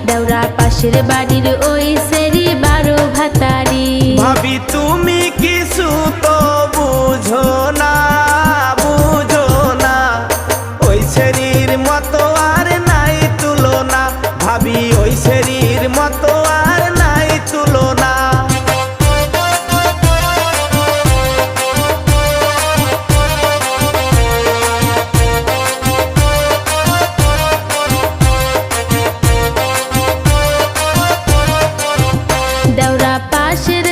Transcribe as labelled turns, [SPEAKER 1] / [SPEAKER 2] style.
[SPEAKER 1] দেওরা পাশের বাড়ির ওই সেরি 12 ভাতারি।
[SPEAKER 2] ভাবি তুমি কিছু তো বুঝো না, ওই সেরির মতো আর নাই তুলনা। ভাবি ওই সেরির মতো আর নাই তুলনা।
[SPEAKER 1] দেওরা পাশের